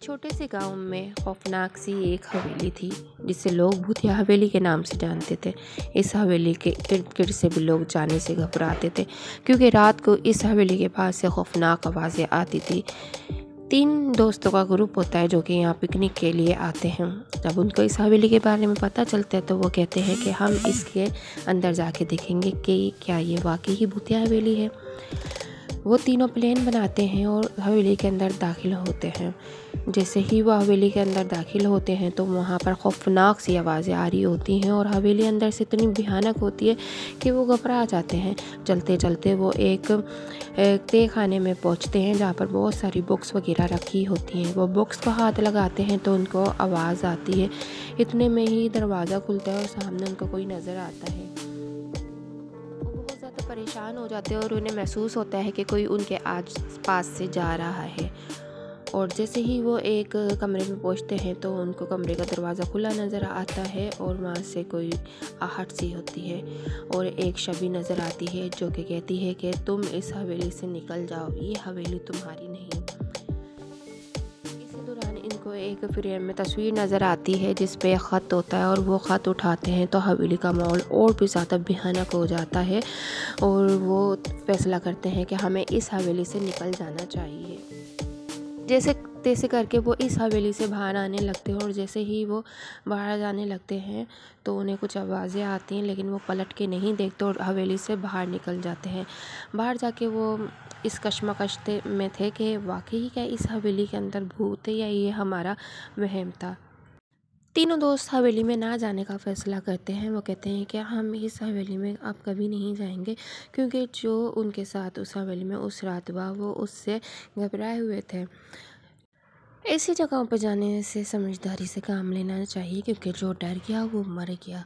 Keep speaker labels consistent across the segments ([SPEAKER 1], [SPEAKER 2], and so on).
[SPEAKER 1] छोटे से गांव में खौफनाक सी एक हवेली थी जिसे लोग भूतिया हवेली के नाम से जानते थे। इस हवेली के इर्द गिर्द से भी लोग जाने से घबराते थे क्योंकि रात को इस हवेली के पास से खौफनाक आवाज़ें आती थी। 3 दोस्तों का ग्रुप होता है जो कि यहाँ पिकनिक के लिए आते हैं। जब उनको इस हवेली के बारे में पता चलता है तो वो कहते हैं कि हम इसके अंदर जाके देखेंगे कि क्या ये वाकई ही भूतिया हवेली है। वो तीनों प्लान बनाते हैं और हवेली के अंदर दाखिल होते हैं। जैसे ही वो हवेली के अंदर दाखिल होते हैं तो वहाँ पर खौफनाक सी आवाज़ें आ रही होती हैं और हवेली अंदर से इतनी भयानक होती है कि वो घबरा जाते हैं। चलते चलते वो एक तय खाने में पहुँचते हैं जहाँ पर बहुत सारी बुक्स वगैरह रखी होती हैं। वो बुक्स को हाथ लगाते हैं तो उनको आवाज़ आती है। इतने में ही दरवाज़ा खुलता है और सामने उनको कोई नज़र आता है। ज़्यादा परेशान हो जाते हैं और उन्हें महसूस होता है कि कोई उनके आस पास से जा रहा है। और जैसे ही वो एक कमरे में पहुंचते हैं तो उनको कमरे का दरवाज़ा खुला नज़र आता है और वहाँ से कोई आहट सी होती है और एक छवि नज़र आती है जो कि कहती है कि तुम इस हवेली से निकल जाओ, ये हवेली तुम्हारी नहीं। इसी दौरान इनको एक फ्रेम में तस्वीर नज़र आती है जिस पे ख़त होता है और वो ख़त उठाते हैं तो हवेली का माहौल और भी ज़्यादा भयानक हो जाता है और वो फैसला करते हैं कि हमें इस हवेली से निकल जाना चाहिए। जैसे तैसे करके वो इस हवेली से बाहर आने लगते हैं और जैसे ही वो बाहर जाने लगते हैं तो उन्हें कुछ आवाज़ें आती हैं लेकिन वो पलट के नहीं देखते और हवेली से बाहर निकल जाते हैं। बाहर जाके वो इस कश्मकश में थे कि वाकई क्या इस हवेली के अंदर भूत है या ये हमारा वहम था। तीनों दोस्त हवेली में ना जाने का फ़ैसला करते हैं। वो कहते हैं कि हम इस हवेली में अब कभी नहीं जाएंगे क्योंकि जो उनके साथ उस हवेली में उस रात हुआ वो उससे घबराए हुए थे। ऐसी जगहों पर जाने से समझदारी से काम लेना चाहिए क्योंकि जो डर गया वो मर गया।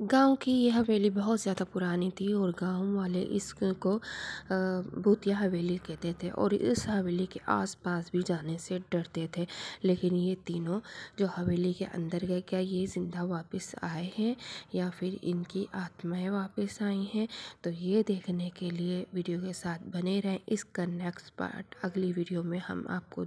[SPEAKER 1] गांव की ये हवेली बहुत ज़्यादा पुरानी थी और गांव वाले इसको भूतिया हवेली कहते थे और इस हवेली के आसपास भी जाने से डरते थे। लेकिन ये तीनों जो हवेली के अंदर गए, क्या ये ज़िंदा वापस आए हैं या फिर इनकी आत्माएं वापस आई हैं? तो ये देखने के लिए वीडियो के साथ बने रहें। इसका नेक्स्ट पार्ट अगली वीडियो में हम आपको